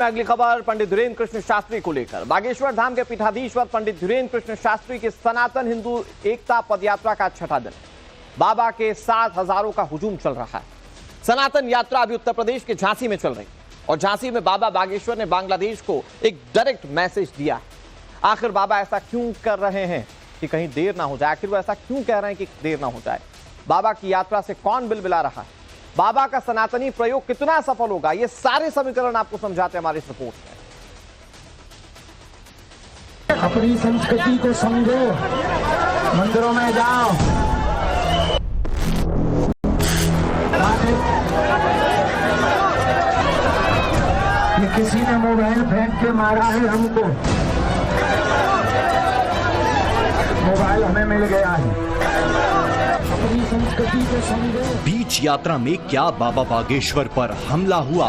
अगली खबर पंडित धीरेन्द्र कृष्ण शास्त्री को लेकर। बागेश्वर धाम के पीठाधीश्वर पंडित धीरेन्द्र कृष्ण शास्त्री की सनातन हिंदू एकता पदयात्रा का छठा दिन। बाबा के साथ हजारों का हुजूम चल रहा है। सनातन यात्रा अभी उत्तर प्रदेश के झांसी में चल रही और झांसी में बाबा बागेश्वर ने बांग्लादेश को एक डायरेक्ट मैसेज दिया है। आखिर बाबा ऐसा क्यों कर रहे हैं कि कहीं देर ना हो जाए? आखिर वो ऐसा क्यों कह रहे हैं कि देर ना हो जाए? बाबा की यात्रा से कौन बिलबिला रहा है? बाबा का सनातनी प्रयोग कितना सफल होगा? ये सारे समीकरण आपको समझाते हैं हमारी इस रिपोर्ट में। अपनी संस्कृति को समझो, मंदिरों में जाओ। ये किसी ने मोबाइल फेंक के मारा है हमको, मोबाइल हमें मिल गया है। अपनी संस्कृति को समझो। बीच यात्रा में क्या बाबा बागेश्वर पर हमला हुआ?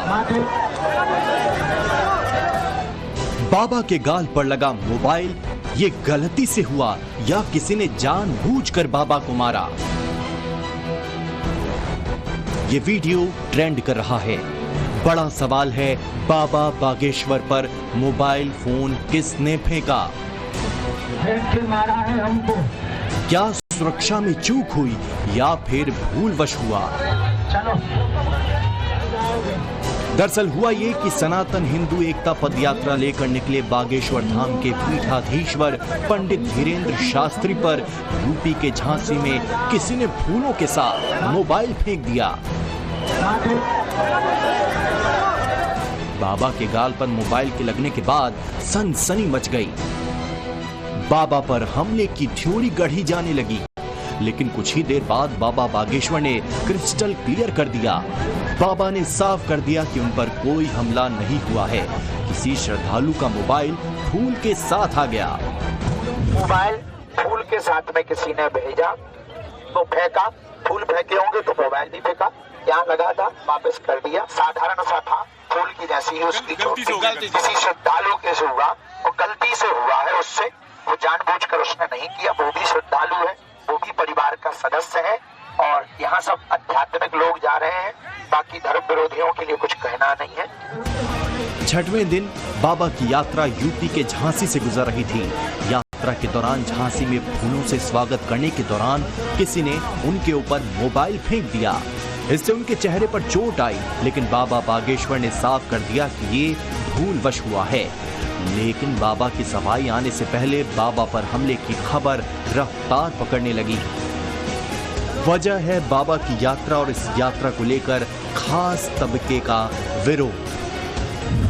बाबा के गाल पर लगा मोबाइल, ये गलती से हुआ या किसी ने जानबूझकर बाबा को मारा? ये वीडियो ट्रेंड कर रहा है। बड़ा सवाल है, बाबा बागेश्वर पर मोबाइल फोन किसने फेंका? मारा है हमको। क्या सुरक्षा में चूक हुई या फिर भूलवश हुआ? चलो। दरअसल हुआ ये कि सनातन हिंदू एकता पदयात्रा लेकर निकले बागेश्वर धाम के पीठाधीश्वर पंडित धीरेन्द्र शास्त्री पर यूपी के झांसी में किसी ने फूलों के साथ मोबाइल फेंक दिया। बाबा के गाल पर मोबाइल के लगने के बाद सनसनी मच गई। बाबा पर हमले की थ्योरी गढ़ी जाने लगी, लेकिन कुछ ही देर बाद बाबा बागेश्वर ने क्रिस्टल क्लियर कर दिया। बाबा ने साफ कर दिया कि उन पर कोई हमला नहीं हुआ है। किसी श्रद्धालु का मोबाइल फूल के साथ आ गया। मोबाइल फूल के साथ में किसी ने भेजा तो फेंका, फूल फेंके होंगे तो मोबाइल भी फेंका। यहाँ लगा था, वापस कर दिया। साधारण सा था, फूल की जैसी ही उसकी चोटी किसी श्रद्धालु के से हुआ, वो गलती से हुआ है उससे, वो जानबूझकर उसने नहीं किया। वो भी श्रद्धालु है, वो भी परिवार का सदस्य है और यहाँ सब आध्यात्मिक लोग जा रहे हैं। बाकी धर्म विरोधियों के लिए कुछ कहना नहीं है। छठवें दिन बाबा की यात्रा यूपी के झांसी से गुजर रही थी। यात्रा के दौरान झांसी में फूलों से स्वागत करने के दौरान किसी ने उनके ऊपर मोबाइल फेंक दिया। इससे उनके चेहरे पर चोट आई, लेकिन बाबा बागेश्वर ने साफ कर दिया कि ये भूलवश हुआ है। लेकिन बाबा की सफाई आने से पहले बाबा पर हमले की खबर रफ्तार पकड़ने लगी। वजह है बाबा की यात्रा और इस यात्रा को लेकर खास तबके का विरोध।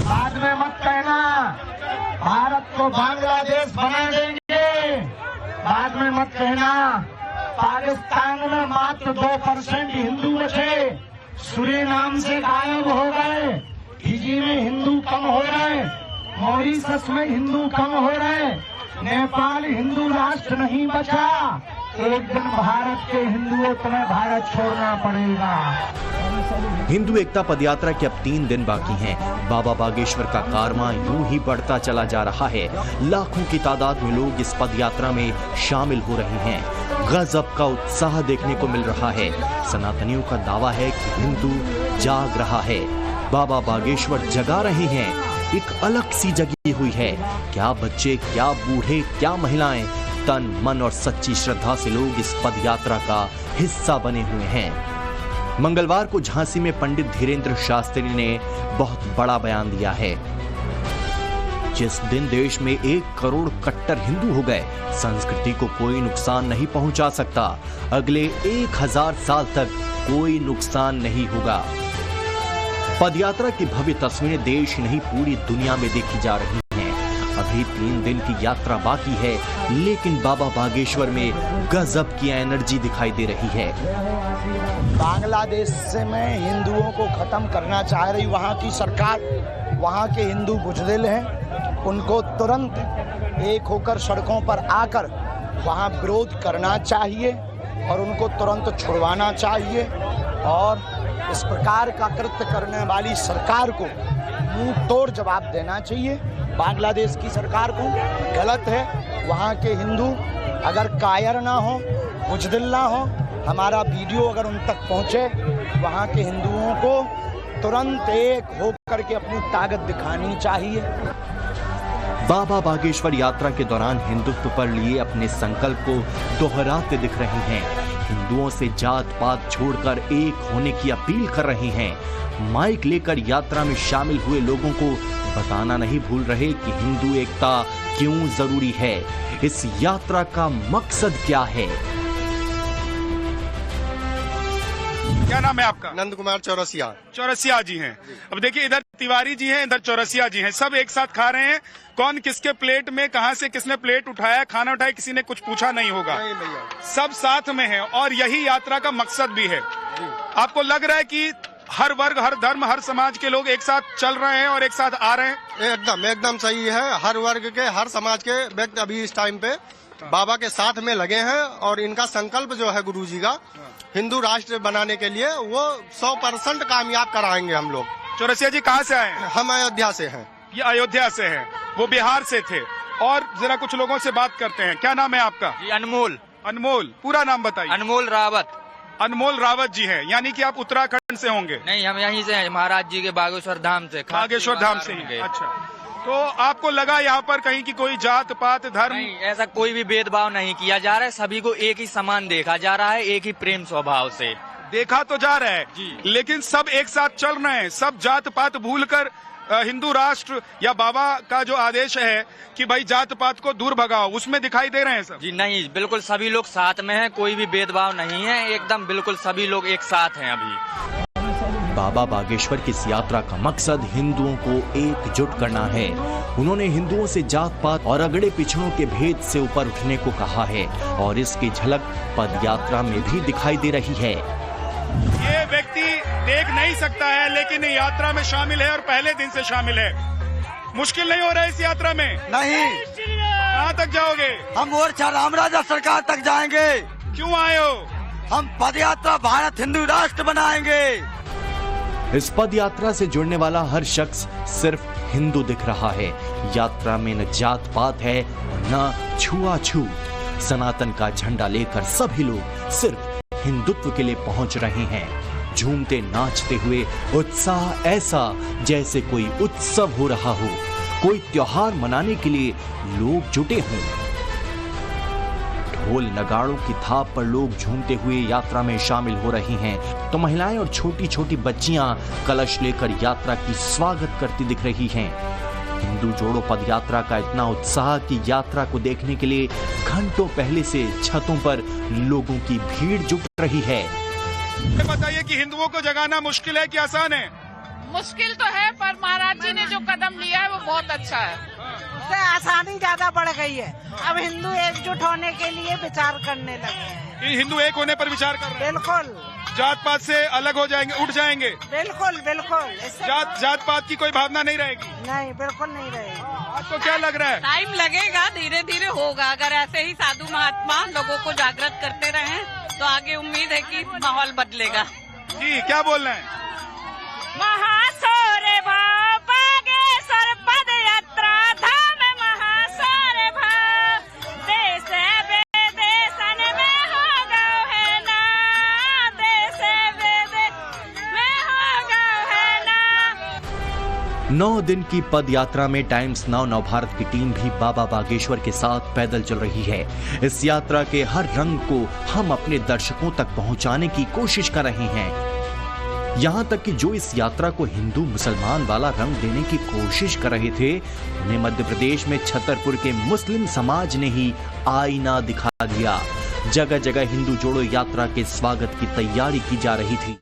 बाद में मत कहना भारत को बांग्लादेश बना देंगे। बाद में मत कहना पाकिस्तान में मात्र 2% हिंदू बचे, सूरीनाम से गायब हो गए, फिजी में हिंदू कम हो रहे, मॉरिशस में हिंदू कम हो रहे, नेपाल हिंदू राष्ट्र नहीं बचा। एक दिन भारत के हिंदुओं तुम्हें भारत छोड़ना पड़ेगा। हिंदू एकता पदयात्रा के अब 3 दिन बाकी हैं। बाबा बागेश्वर का कारवां यूं ही बढ़ता चला जा रहा है। लाखों की तादाद में लोग इस पदयात्रा में शामिल हो रहे हैं। गजब का उत्साह देखने को मिल रहा है। सनातनियों का दावा है कि हिंदू जाग रहा है, बाबा बागेश्वर जगा रहे हैं। एक अलग सी जगी हुई है। क्या बच्चे, क्या बूढ़े, क्या महिलाएं, तन मन और सच्ची श्रद्धा से लोग इस पदयात्रा का हिस्सा बने हुए हैं। मंगलवार को झांसी में पंडित धीरेन्द्र शास्त्री ने बहुत बड़ा बयान दिया है। जिस दिन देश में 1 करोड़ कट्टर हिंदू हो गए, संस्कृति को कोई नुकसान नहीं पहुंचा सकता। अगले 1000 साल तक कोई नुकसान नहीं होगा। पदयात्रा की भव्य तस्वीरें देश नहीं पूरी दुनिया में देखी जा रही हैं। अभी 3 दिन की यात्रा बाकी है, लेकिन बाबा बागेश्वर में गजब की एनर्जी दिखाई दे रही है। बांग्लादेश से में हिंदुओं को खत्म करना चाह रही वहाँ की सरकार। वहाँ के हिंदू बुजदिल हैं, उनको तुरंत एक होकर सड़कों पर आकर वहाँ विरोध करना चाहिए और उनको तुरंत छुड़वाना चाहिए। और इस प्रकार का कृत्य करने वाली सरकार को मुंह तोड़ जवाब देना चाहिए। बांग्लादेश की सरकार को गलत है। वहाँ के हिंदू अगर कायर ना हो, बुजदिल ना हो, हमारा वीडियो अगर उन तक पहुँचे, वहाँ के हिंदुओं को तुरंत एक हो करके अपनी ताकत दिखानी चाहिए। बाबा बागेश्वर यात्रा के दौरान हिंदुत्व पर लिए अपने संकल्प को दोहराते दिख रहे हैं। हिंदुओं से जात पात छोड़कर एक होने की अपील कर रहे हैं। माइक लेकर यात्रा में शामिल हुए लोगों को बताना नहीं भूल रहे कि हिंदू एकता क्यों जरूरी है, इस यात्रा का मकसद क्या है। क्या नाम है आपका? नंद कुमार चौरसिया। चौरसिया जी हैं। अब देखिए, इधर तिवारी जी हैं, इधर चौरसिया जी हैं, सब एक साथ खा रहे हैं। कौन किसके प्लेट में कहां से किसने प्लेट उठाया, खाना उठाया, किसी ने कुछ पूछा नहीं होगा। नहीं भैया, सब साथ में है और यही यात्रा का मकसद भी है। आपको लग रहा है कि हर वर्ग, हर धर्म, हर समाज के लोग एक साथ चल रहे हैं और एक साथ आ रहे हैं? एकदम सही है। हर वर्ग के, हर समाज के व्यक्ति अभी इस टाइम पे बाबा के साथ में लगे हैं और इनका संकल्प जो है गुरुजी का हिंदू राष्ट्र बनाने के लिए, वो 100% कामयाब कराएंगे हम लोग। चौरसिया जी कहाँ से आए हैं? हम अयोध्या से हैं। ये अयोध्या से हैं, वो बिहार से थे। और जरा कुछ लोगों से बात करते हैं। क्या नाम है आपका? जी अनमोल। अनमोल, पूरा नाम बताइए। अनमोल रावत। अनमोल रावत जी हैं, यानी कि आप उत्तराखंड से होंगे? नहीं, हम यहीं से हैं, महाराज जी के बागेश्वर धाम से। बागेश्वर धाम से ही। अच्छा, तो आपको लगा यहाँ पर कहीं की कोई जात पात धर्म? नहीं, ऐसा कोई भी भेदभाव नहीं किया जा रहा है, सभी को एक ही समान देखा जा रहा है, एक ही प्रेम स्वभाव से देखा तो जा रहा है जी। लेकिन सब एक साथ चल रहे हैं, सब जात पात भूलकर हिंदू राष्ट्र या बाबा का जो आदेश है कि भाई जात पात को दूर भगाओ, उसमें दिखाई दे रहे हैं सब? जी नहीं, बिल्कुल सभी लोग साथ में हैं, कोई भी भेदभाव नहीं है, एकदम बिल्कुल सभी लोग एक साथ हैं अभी। बाबा बागेश्वर की इस यात्रा का मकसद हिंदुओं को एकजुट करना है। उन्होंने हिंदुओं से जात पात और अगड़े पिछड़ों के भेद से ऊपर उठने को कहा है और इसकी झलक पद यात्रा में भी दिखाई दे रही है। ये व्यक्ति देख नहीं सकता है लेकिन यात्रा में शामिल है और पहले दिन से शामिल है। मुश्किल नहीं हो रहा है इस यात्रा में? नहीं, कहाँ तक जाओगे? हम मोर्चा रामराजा सरकार तक जाएंगे। क्यों आए हो? हम पदयात्रा भारत हिंदू राष्ट्र बनाएंगे। इस पद यात्रा से जुड़ने वाला हर शख्स सिर्फ हिंदू दिख रहा है। यात्रा में न जात पात है न छुआछूत। सनातन का झंडा लेकर सभी लोग सिर्फ हिंदुत्व के लिए पहुंच रहे हैं। झूमते नाचते हुए, उत्साह ऐसा जैसे कोई उत्सव हो रहा हो, कोई त्योहार मनाने के लिए लोग जुटे हों। ढोल नगाड़ों की थाप पर लोग झूमते हुए यात्रा में शामिल हो रही हैं, तो महिलाएं और छोटी छोटी बच्चियां कलश लेकर यात्रा की स्वागत करती दिख रही हैं। हिंदू जोड़ो पद यात्रा का इतना उत्साह कि यात्रा को देखने के लिए घंटों पहले से छतों पर लोगों की भीड़ जुट रही है। बताइए कि हिंदुओं को जगाना मुश्किल है कि आसान है? मुश्किल तो है, पर महाराज जी ने जो कदम लिया है वो बहुत अच्छा है। उससे आसानी ज्यादा बढ़ गई है। अब हिंदू एकजुट होने के लिए विचार करने लगे हैं। कि हिंदू एक होने पर विचार कर रहे हैं? बिल्कुल। जात पात से अलग हो जाएंगे, उठ जाएंगे? बिल्कुल बिल्कुल। जात पात की कोई भावना नहीं रहेगी? नहीं, बिल्कुल नहीं रहेगी। आपको क्या लग रहा है? टाइम लगेगा, धीरे धीरे होगा। अगर ऐसे ही साधु महात्मा लोगों को जागृत करते रहें तो आगे उम्मीद है कि माहौल बदलेगा। जी, क्या बोल रहे हैं? महासौरे भाव बागेश्वर पद यात्रा धाम महासौरे भाव देश विदेशन में हो गौ है ना, देश विदेश में हो गौ है ना। 9 दिन की पद यात्रा में टाइम्स नाउ नवभारत की टीम भी बाबा बागेश्वर के साथ पैदल चल रही है। इस यात्रा के हर रंग को हम अपने दर्शकों तक पहुंचाने की कोशिश कर रहे हैं। यहाँ तक कि जो इस यात्रा को हिंदू मुसलमान वाला रंग देने की कोशिश कर रहे थे, उन्हें मध्य प्रदेश में छतरपुर के मुस्लिम समाज ने ही आईना दिखा दिया। जगह जगह हिंदू जोड़ो यात्रा के स्वागत की तैयारी की जा रही थी।